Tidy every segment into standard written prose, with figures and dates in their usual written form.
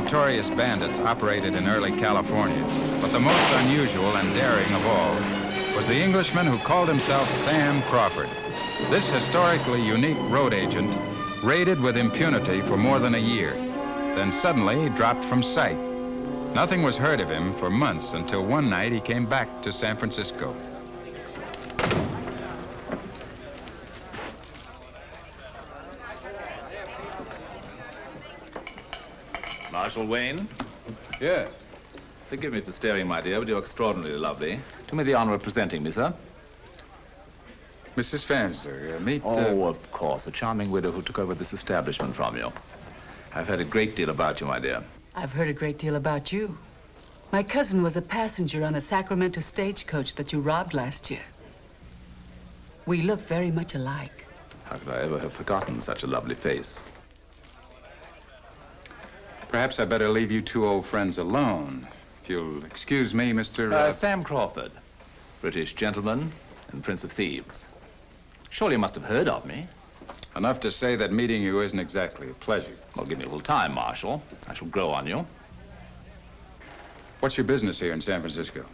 notorious bandits operated in early California, but the most unusual and daring of all was the Englishman who called himself Sam Crawford. This historically unique road agent raided with impunity for more than a year, then suddenly dropped from sight. Nothing was heard of him for months until one night he came back to San Francisco. Marshal Wayne? Yes. Forgive me for staring, my dear, but you're extraordinarily lovely. Do me the honor of presenting me, sir. Mrs. Fansler, meet... Oh, of course, a charming widow who took over this establishment from you. I've heard a great deal about you, my dear. I've heard a great deal about you. My cousin was a passenger on a Sacramento stagecoach that you robbed last year. We look very much alike. How could I ever have forgotten such a lovely face? Perhaps I'd better leave you two old friends alone. If you'll excuse me, Mr. Sam Crawford, British gentleman and Prince of Thieves. Surely you must have heard of me. Enough to say that meeting you isn't exactly a pleasure. Well, give me a little time, Marshal. I shall grow on you. What's your business here in San Francisco?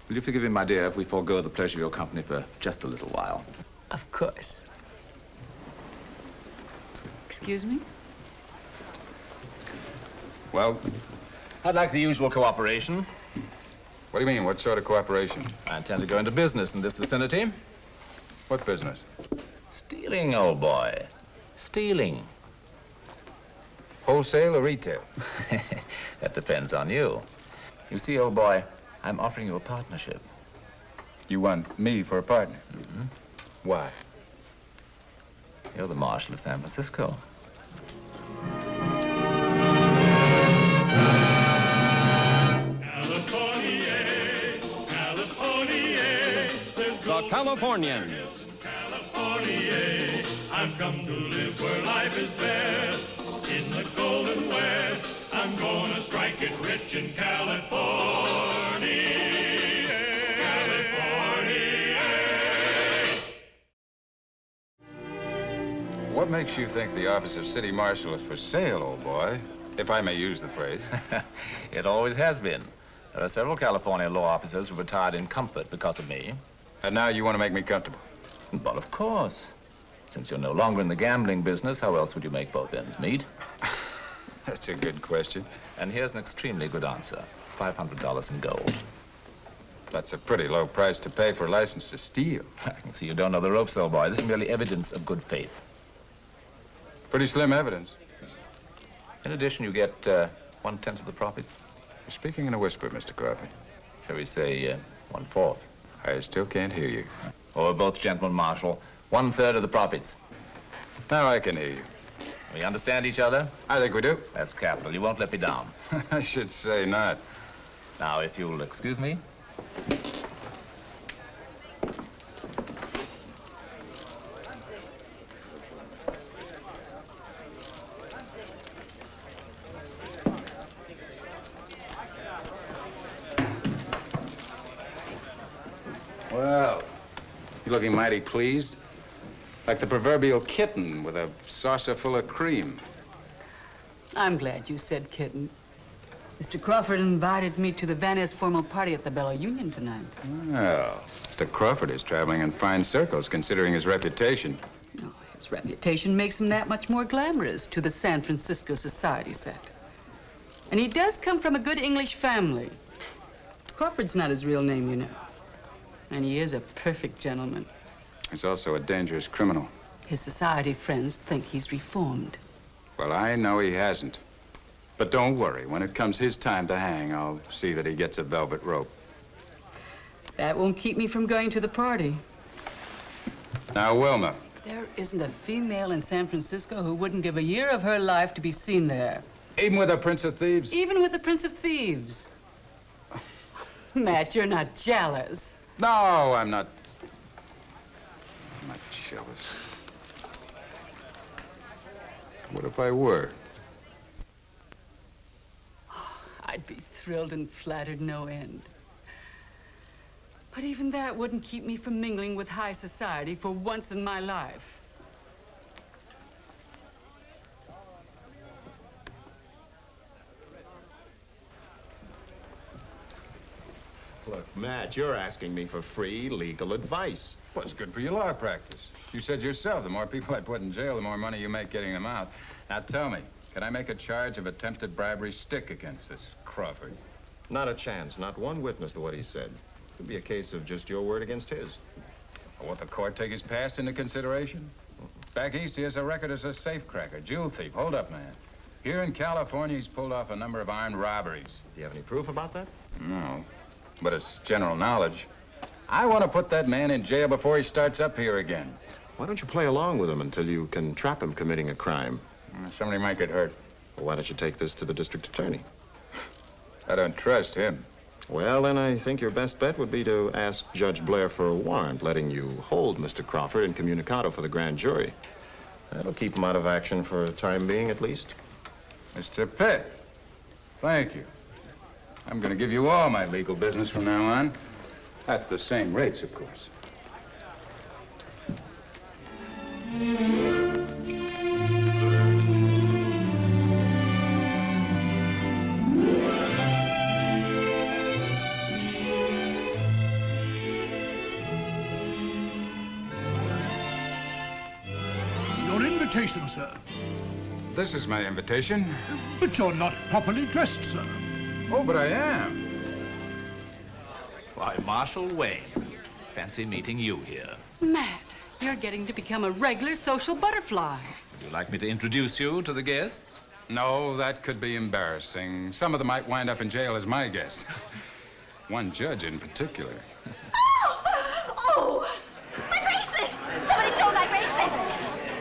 Will you forgive me, my dear, if we forego the pleasure of your company for just a little while? Of course. Excuse me? Well, I'd like the usual cooperation. what do you mean? What sort of cooperation? I intend to go into business in this vicinity. What business? Stealing, old boy. Stealing. Wholesale or retail? That depends on you. You see, old boy, I'm offering you a partnership. You want me for a partner? Mm-hmm. Why? You're the Marshal of San Francisco. The Californians. California, I've come to live where life is best. In the Golden West, I'm gonna strike it rich in California. California. What makes you think the office of city marshal is for sale, old boy? If I may use the phrase. It always has been. There are several California law officers who retired in comfort because of me. And now you want to make me comfortable? But of course. Since you're no longer in the gambling business, how else would you make both ends meet? That's a good question. And here's an extremely good answer. $500 in gold. That's a pretty low price to pay for a license to steal. I can see you don't know the ropes, old boy. This is merely evidence of good faith. Pretty slim evidence. In addition, you get 1/10 of the profits. You're speaking in a whisper, Mr. Crawford. Shall we say 1/4? I still can't hear you. Or both gentlemen, Marshal. 1/3 of the profits. Now I can hear you. We understand each other? I think we do. That's capital. You won't let me down. I should say not. Now, if you'll excuse me. Well, you're looking mighty pleased. Like the proverbial kitten with a saucer full of cream. I'm glad you said kitten. Mr. Crawford invited me to the Van Ness formal party at the Bella Union tonight. Well, Mr. Crawford is traveling in fine circles, considering his reputation. Oh, his reputation makes him that much more glamorous to the San Francisco society set. And he does come from a good English family. Crawford's not his real name, you know. And he is a perfect gentleman. He's also a dangerous criminal. His society friends think he's reformed. Well, I know he hasn't. But don't worry. When it comes his time to hang, I'll see that he gets a velvet rope. That won't keep me from going to the party. Now, Wilma. There isn't a female in San Francisco who wouldn't give a year of her life to be seen there. Even with a Prince of Thieves? Even with the Prince of Thieves. Matt, you're not jealous. No, I'm not. I'm not jealous. What if I were? I'd be thrilled and flattered no end. But even that wouldn't keep me from mingling with high society for once in my life. Look, Matt, you're asking me for free legal advice. Well, it's good for your law practice. You said yourself, the more people I put in jail, the more money you make getting them out. Now tell me, can I make a charge of attempted bribery stick against this Crawford? Not a chance. Not one witness to what he said. Could be a case of just your word against his. Well, won't the court take his past into consideration? Back east, he has a record as a safecracker, jewel thief, hold-up man. Here in California, he's pulled off a number of armed robberies. Do you have any proof about that? No, but it's general knowledge. I want to put that man in jail before he starts up here again. Why don't you play along with him until you can trap him committing a crime? Somebody might get hurt. Well, why don't you take this to the district attorney? I don't trust him. Well, then I think your best bet would be to ask Judge Blair for a warrant letting you hold Mr. Crawford incommunicado for the grand jury. That'll keep him out of action for a time being, at least. Mr. Pitt, thank you. I'm going to give you all my legal business from now on. At the same rates, of course. Your invitation, sir. This is my invitation. But you're not properly dressed, sir. Oh, but I am. Why, Marshal Wayne. Fancy meeting you here. Matt, you're getting to become a regular social butterfly. Would you like me to introduce you to the guests? No, that could be embarrassing. Some of them might wind up in jail as my guests. One judge in particular. Oh! My bracelet! Somebody stole my bracelet!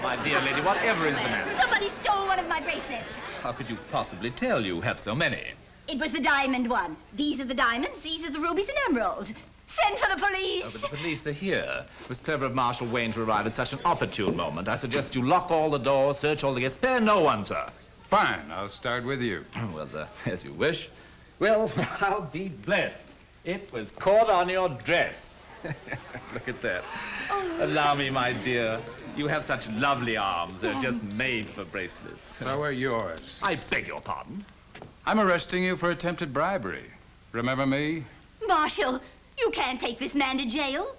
My dear lady, whatever is the matter? Somebody stole one of my bracelets. How could you possibly tell you have so many? It was the diamond one. These are the diamonds, these are the rubies and emeralds. Send for the police! Oh, but the police are here. It was clever of Marshal Wayne to arrive at such an opportune moment. I suggest you lock all the doors, search all the guests, spare no one, sir. Fine, I'll start with you. Well, as you wish. Well, I'll be blessed. It was caught on your dress. Look at that. Oh. Allow me, my dear. You have such lovely arms. They're just made for bracelets. So are yours. I beg your pardon. I'm arresting you for attempted bribery. Remember me? Marshal, you can't take this man to jail.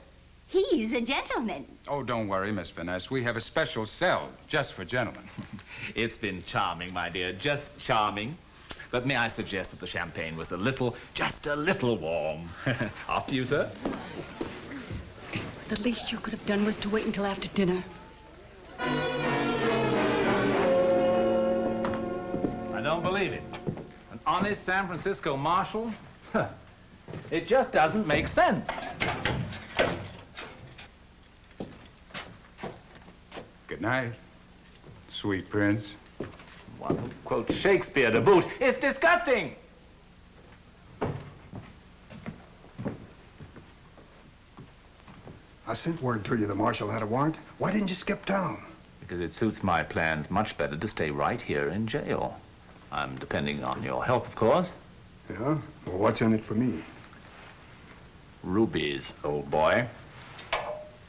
He's a gentleman. Oh, don't worry, Miss Finesse. We have a special cell just for gentlemen. It's been charming, my dear, just charming. But may I suggest that the champagne was just a little warm. After you, sir. The least you could have done was to wait until after dinner. I don't believe it. An honest San Francisco marshal? It just doesn't make sense. Good night, sweet prince. One who quotes Shakespeare to boot. It's disgusting! I sent word to you the marshal had a warrant. Why didn't you skip town? Because it suits my plans much better to stay right here in jail. I'm depending on your help, of course. Yeah? Well, what's in it for me? Rubies, old boy.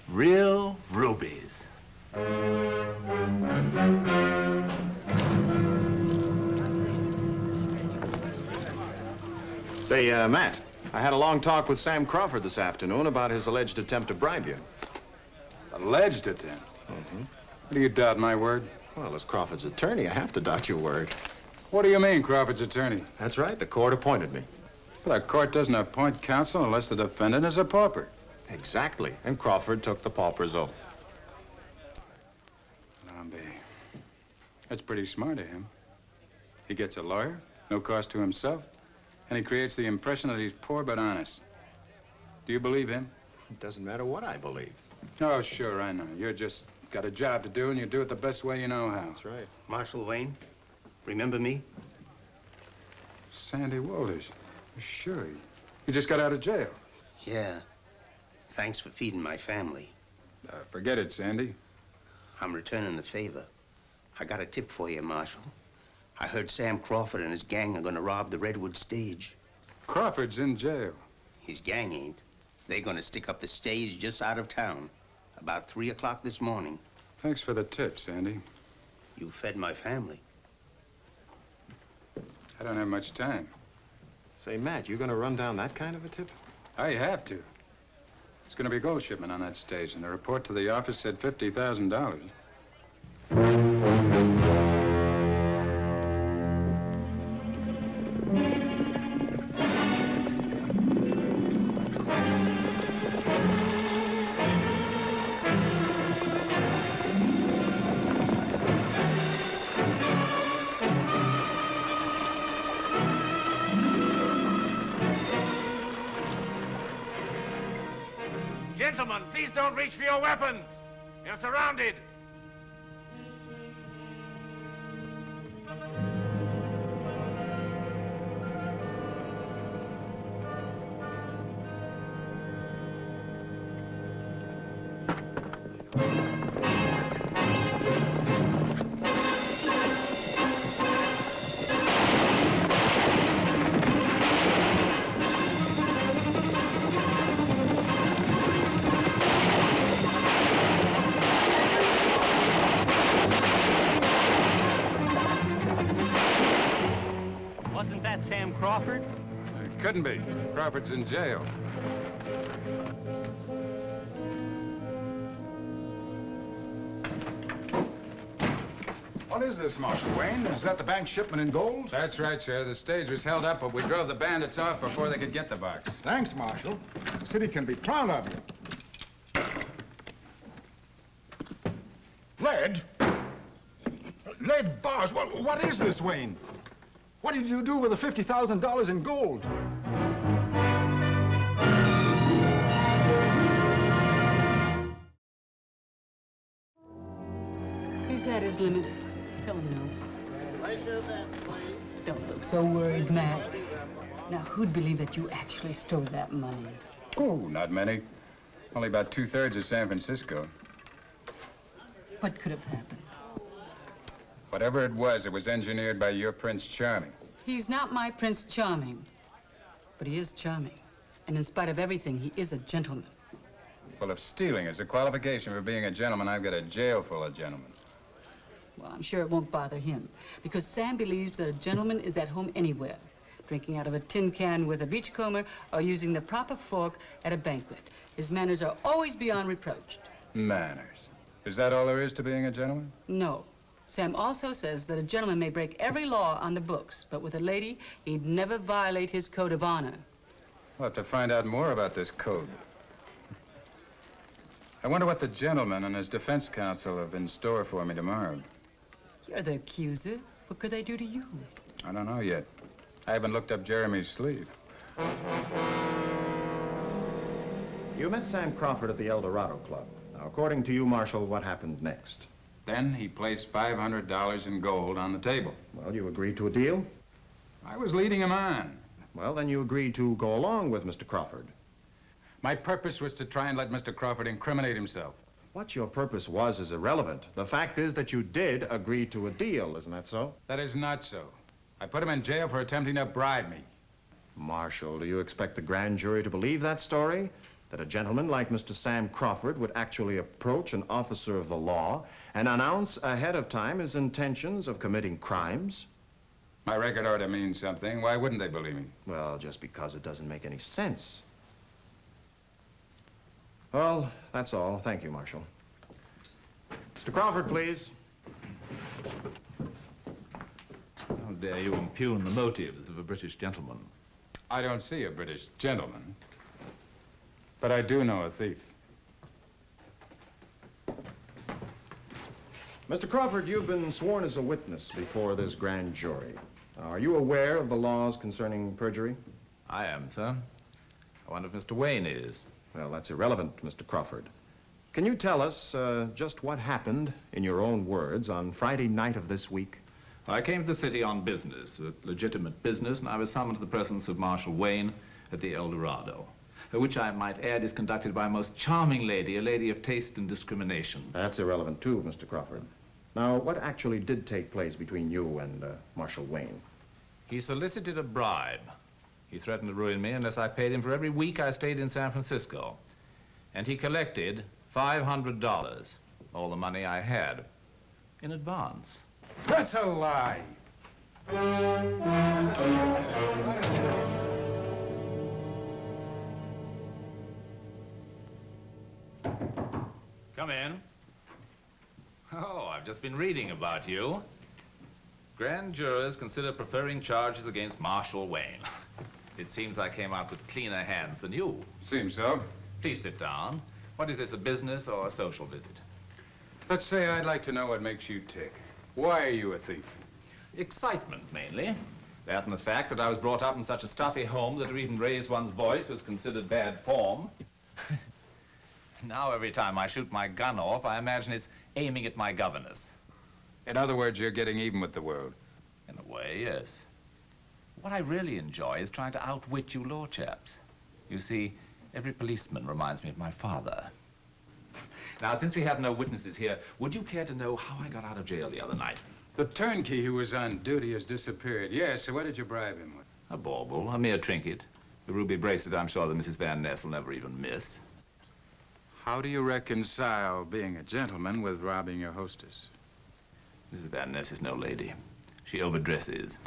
Real rubies. Say, Matt, I had a long talk with Sam Crawford this afternoon about his alleged attempt to bribe you. Alleged attempt? Mm-hmm. Do you doubt my word? Well, as Crawford's attorney, I have to doubt your word. What do you mean, Crawford's attorney? That's right. The court appointed me. Well, the court doesn't appoint counsel unless the defendant is a pauper. Exactly. And Crawford took the pauper's oath. That's pretty smart of him. He gets a lawyer, no cost to himself, and he creates the impression that he's poor but honest. Do you believe him? It doesn't matter what I believe. Oh, sure, I know. You're just got a job to do, and you do it the best way you know how. That's right. Marshal Wayne, remember me? Sandy Walters. Sure. You just got out of jail. Yeah. Thanks for feeding my family. Forget it, Sandy. I'm returning the favor. I got a tip for you, Marshal. I heard Sam Crawford and his gang are gonna rob the Redwood stage. Crawford's in jail. His gang ain't. They're gonna stick up the stage just out of town. About 3 o'clock this morning. Thanks for the tip, Sandy. You fed my family. I don't have much time. Say, Matt, you gonna run down that kind of a tip? I have to. It's going to be a gold shipment on that stage, and the report to the office said $50,000. Gentlemen, please don't reach for your weapons. You're surrounded. Wasn't that Sam Crawford? It couldn't be. Crawford's in jail. What is this, Marshal Wayne? Is that the bank shipment in gold? That's right, Sheriff. The stage was held up, but we drove the bandits off before they could get the box. Thanks, Marshal. The city can be proud of you. Lead? Lead bars? What is this, Wayne? What did you do with the $50,000 in gold? He's had his limit. Tell him no. Don't look so worried, Matt. Now, who'd believe that you actually stole that money? Oh, not many. Only about 2/3 of San Francisco. What could have happened? Whatever it was engineered by your Prince Charming. He's not my Prince Charming, but he is charming. And in spite of everything, he is a gentleman. Well, if stealing is a qualification for being a gentleman, I've got a jail full of gentlemen. Well, I'm sure it won't bother him, because Sam believes that a gentleman is at home anywhere, drinking out of a tin can with a beachcomber or using the proper fork at a banquet. His manners are always beyond reproach. Manners. Is that all there is to being a gentleman? No. Sam also says that a gentleman may break every law on the books, but with a lady, he'd never violate his code of honor. We'll have to find out more about this code. I wonder what the gentleman and his defense counsel have in store for me tomorrow. You're the accuser. What could they do to you? I don't know yet. I haven't looked up Jeremy's sleeve. You met Sam Crawford at the El Dorado Club. Now, according to you, Marshal, what happened next? Then he placed $500 in gold on the table. Well, you agreed to a deal? I was leading him on. Well, then you agreed to go along with Mr. Crawford. My purpose was to try and let Mr. Crawford incriminate himself. What your purpose was is irrelevant. The fact is that you did agree to a deal, isn't that so? That is not so. I put him in jail for attempting to bribe me. Marshal, do you expect the grand jury to believe that story? That a gentleman like Mr. Sam Crawford would actually approach an officer of the law and announce ahead of time his intentions of committing crimes? My record ought to mean something. Why wouldn't they believe me? Well, just because it doesn't make any sense. Well, that's all. Thank you, Marshal. Mr. Crawford, please. How dare you impugn the motives of a British gentleman? I don't see a British gentleman, but I do know a thief. Mr. Crawford, you've been sworn as a witness before this grand jury. Are you aware of the laws concerning perjury? I am, sir. I wonder if Mr. Wayne is. Well, that's irrelevant, Mr. Crawford. Can you tell us just what happened, in your own words, on Friday night of this week? I came to the city on business, a legitimate business, and I was summoned to the presence of Marshal Wayne at the El Dorado, which I might add is conducted by a most charming lady, a lady of taste and discrimination. That's irrelevant, too, Mr. Crawford. Now, what actually did take place between you and Marshal Wayne? He solicited a bribe. He threatened to ruin me unless I paid him for every week I stayed in San Francisco. And he collected $500, all the money I had, in advance. That's a lie. Come in. Oh, I've just been reading about you. Grand jurors consider preferring charges against Marshal Wayne. It seems I came out with cleaner hands than you. Seems so. Please sit down. What is this, a business or a social visit? Let's say I'd like to know what makes you tick. Why are you a thief? Excitement, mainly. That and the fact that I was brought up in such a stuffy home that to even raise one's voice was considered bad form. Now every time I shoot my gun off, I imagine it's aiming at my governess. In other words, you're getting even with the world. In a way, yes. What I really enjoy is trying to outwit you law chaps. You see, every policeman reminds me of my father. Now, since we have no witnesses here, would you care to know how I got out of jail the other night? The turnkey who was on duty has disappeared. Yes, so what did you bribe him with? A bauble, a mere trinket. The ruby bracelet I'm sure that Mrs. Van Ness will never even miss. How do you reconcile being a gentleman with robbing your hostess? Mrs. Van Ness is no lady. She overdresses.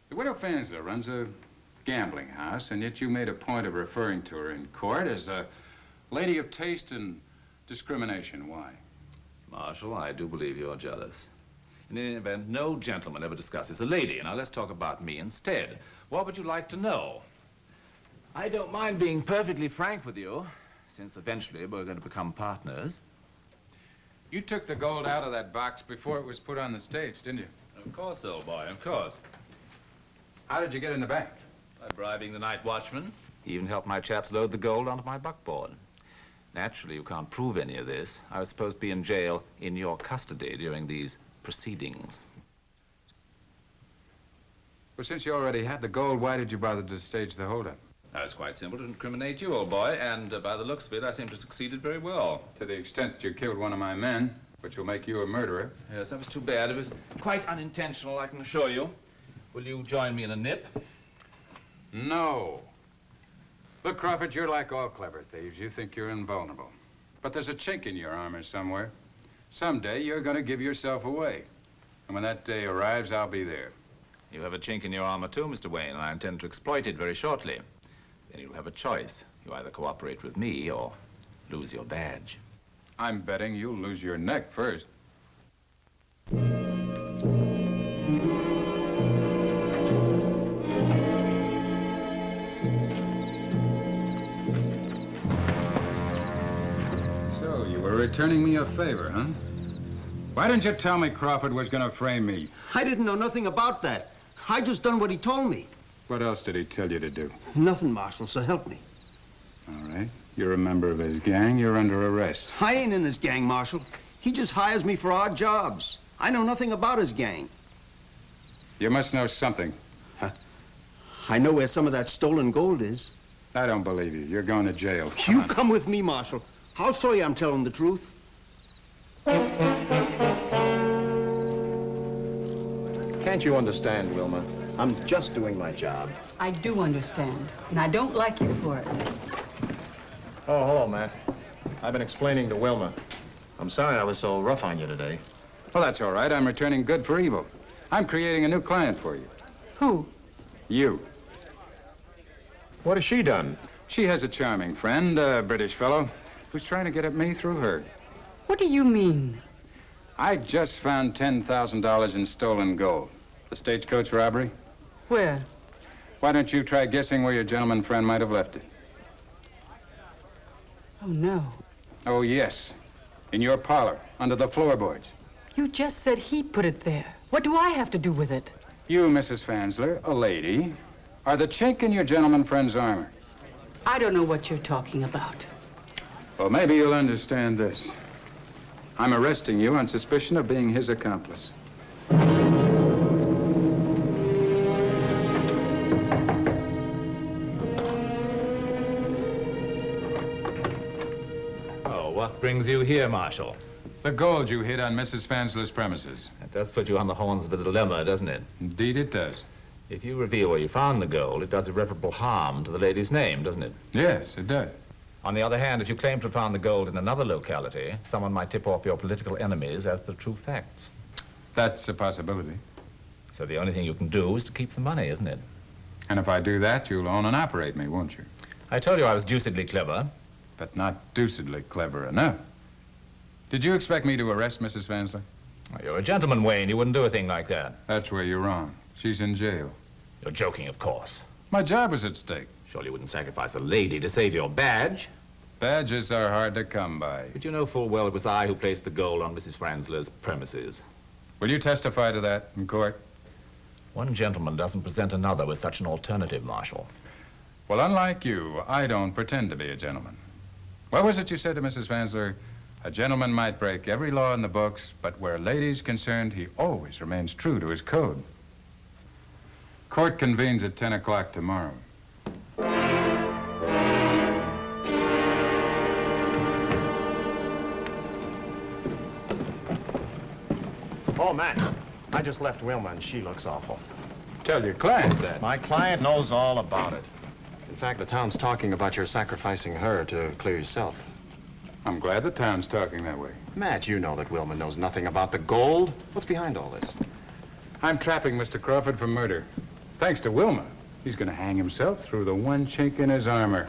The widow Fansler runs a gambling house, and yet you made a point of referring to her in court as a lady of taste and discrimination. Why? Marshal, I do believe you're jealous. In any event, no gentleman ever discusses a lady. Now, let's talk about me instead. What would you like to know? I don't mind being perfectly frank with you, since eventually we're going to become partners. You took the gold out of that box before it was put on the stage, didn't you? Of course, old boy, of course. How did you get in the bank? By bribing the night watchman. He even helped my chaps load the gold onto my buckboard. Naturally, you can't prove any of this. I was supposed to be in jail in your custody during these proceedings. Well, since you already had the gold, why did you bother to stage the holdup? It's quite simple to incriminate you, old boy, and by the looks of it, I seem to have succeeded very well. To the extent that you killed one of my men, which will make you a murderer. Yes, that was too bad. It was quite unintentional, I can assure you. Will you join me in a nip? No. Look, Crawford, you're like all clever thieves. You think you're invulnerable. But there's a chink in your armor somewhere. Someday you're going to give yourself away. And when that day arrives, I'll be there. You have a chink in your armor too, Mr. Wayne, and I intend to exploit it very shortly. Then you'll have a choice. You either cooperate with me or lose your badge. I'm betting you'll lose your neck first. So, you were returning me a favor, huh? Why didn't you tell me Crawford was going to frame me? I didn't know nothing about that. I just done what he told me. What else did he tell you to do? Nothing, Marshal, so help me. All right. You're a member of his gang. You're under arrest. I ain't in his gang, Marshal. He just hires me for odd jobs. I know nothing about his gang. You must know something. I know where some of that stolen gold is. I don't believe you. You're going to jail. Come with me, Marshal. I'll show you I'm telling the truth. Can't you understand, Wilma? I'm just doing my job. I do understand, and I don't like you for it. Oh, hello, Matt. I've been explaining to Wilma. I'm sorry I was so rough on you today. Well, that's all right. I'm returning good for evil. I'm creating a new client for you. Who? You. What has she done? She has a charming friend, a British fellow, who's trying to get at me through her. What do you mean? I just found $10,000 in stolen gold. The stagecoach robbery. Where? Why don't you try guessing where your gentleman friend might have left it? Oh, no. Oh, yes. In your parlor, under the floorboards. You just said he put it there. What do I have to do with it? You, Mrs. Fansler, a lady, are the chink in your gentleman friend's armor. I don't know what you're talking about. Well, maybe you'll understand this. I'm arresting you on suspicion of being his accomplice. What brings you here, Marshal? The gold you hid on Mrs. Fansler's premises. That does put you on the horns of a dilemma, doesn't it? Indeed it does. If you reveal where you found the gold, it does irreparable harm to the lady's name, doesn't it? Yes, it does. On the other hand, if you claim to have found the gold in another locality, someone might tip off your political enemies as the true facts. That's a possibility. So the only thing you can do is to keep the money, isn't it? And if I do that, you'll own and operate me, won't you? I told you I was deucedly clever. but not deucedly clever enough. Did you expect me to arrest Mrs. Vansler? You're a gentleman, Wayne. You wouldn't do a thing like that. That's where you're wrong. She's in jail. You're joking, of course. My job was at stake. Surely you wouldn't sacrifice a lady to save your badge. Badges are hard to come by. But you know full well it was I who placed the gold on Mrs. Vansler's premises. Will you testify to that in court? One gentleman doesn't present another with such an alternative, Marshal. Well, unlike you, I don't pretend to be a gentleman. What was it you said to Mrs. Vansler? A gentleman might break every law in the books, but where a lady's concerned, he always remains true to his code. Court convenes at 10 o'clock tomorrow. Oh, Matt, I just left Wilma and she looks awful. Tell your client that. My client knows all about it. In fact, the town's talking about your sacrificing her to clear yourself. I'm glad the town's talking that way. Matt, you know that Wilma knows nothing about the gold. What's behind all this? I'm trapping Mr. Crawford for murder. Thanks to Wilma, he's going to hang himself through the one chink in his armor.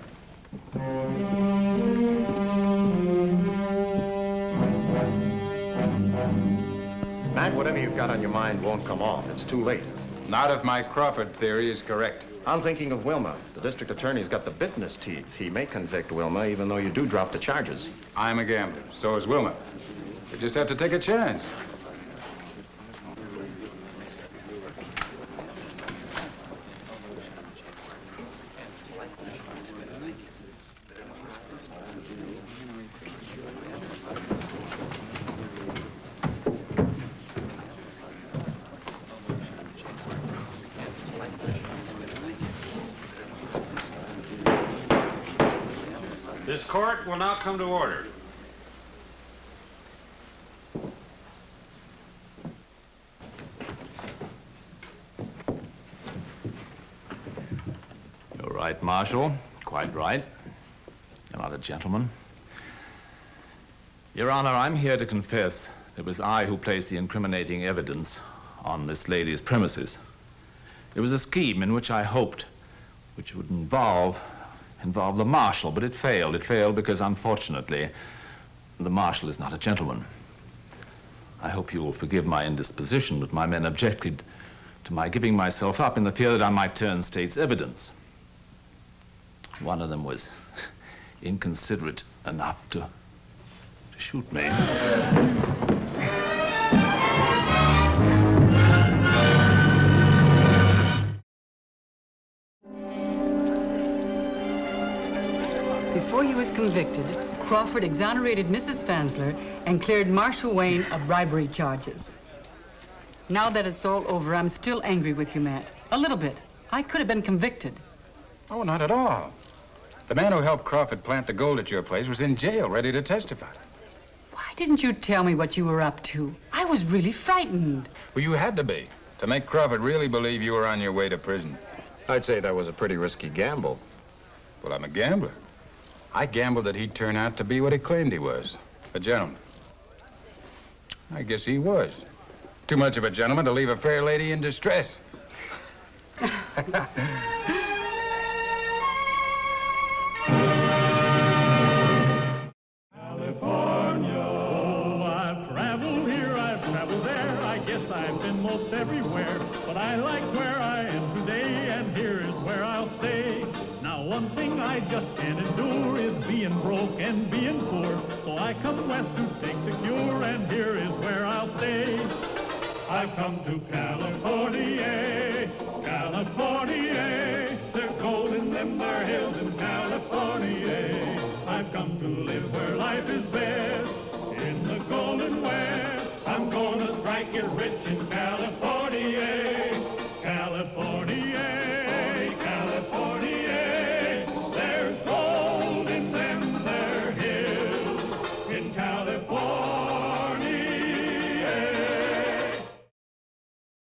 Matt, whatever you've got on your mind won't come off. It's too late. Not if my Crawford theory is correct. I'm thinking of Wilma. The district attorney's got the bit in his teeth. He may convict Wilma, even though you do drop the charges. I'm a gambler. So is Wilma. We just have to take a chance. This court will now come to order. You're right, Marshal. Quite right. You're not a gentleman. Your Honor, I'm here to confess it was I who placed the incriminating evidence on this lady's premises. It was a scheme in which I hoped, which would involve the Marshal, but it failed. It failed because, unfortunately, the Marshal is not a gentleman. I hope you will forgive my indisposition, but my men objected to my giving myself up in the fear that I might turn state's evidence. One of them was inconsiderate enough to shoot me. Before he was convicted, Crawford exonerated Mrs. Vansler and cleared Marshal Wayne of bribery charges. Now that it's all over, I'm still angry with you, Matt. A little bit. I could have been convicted. Oh, not at all. The man who helped Crawford plant the gold at your place was in jail, ready to testify. Why didn't you tell me what you were up to? I was really frightened. Well, you had to be, to make Crawford really believe you were on your way to prison. I'd say that was a pretty risky gamble. Well, I'm a gambler. I gambled that he'd turn out to be what he claimed he was, a gentleman. I guess he was. Too much of a gentleman to leave a fair lady in distress. Most everywhere, but I like where I am today, and here is where I'll stay. Now one thing I just can't endure is being broke and being poor, so I come west to take the cure, and here is where I'll stay. I've come to California, California. There's gold in them there hills in California. I've come to live where life is best, in the golden west. I'm gonna strike it rich in California.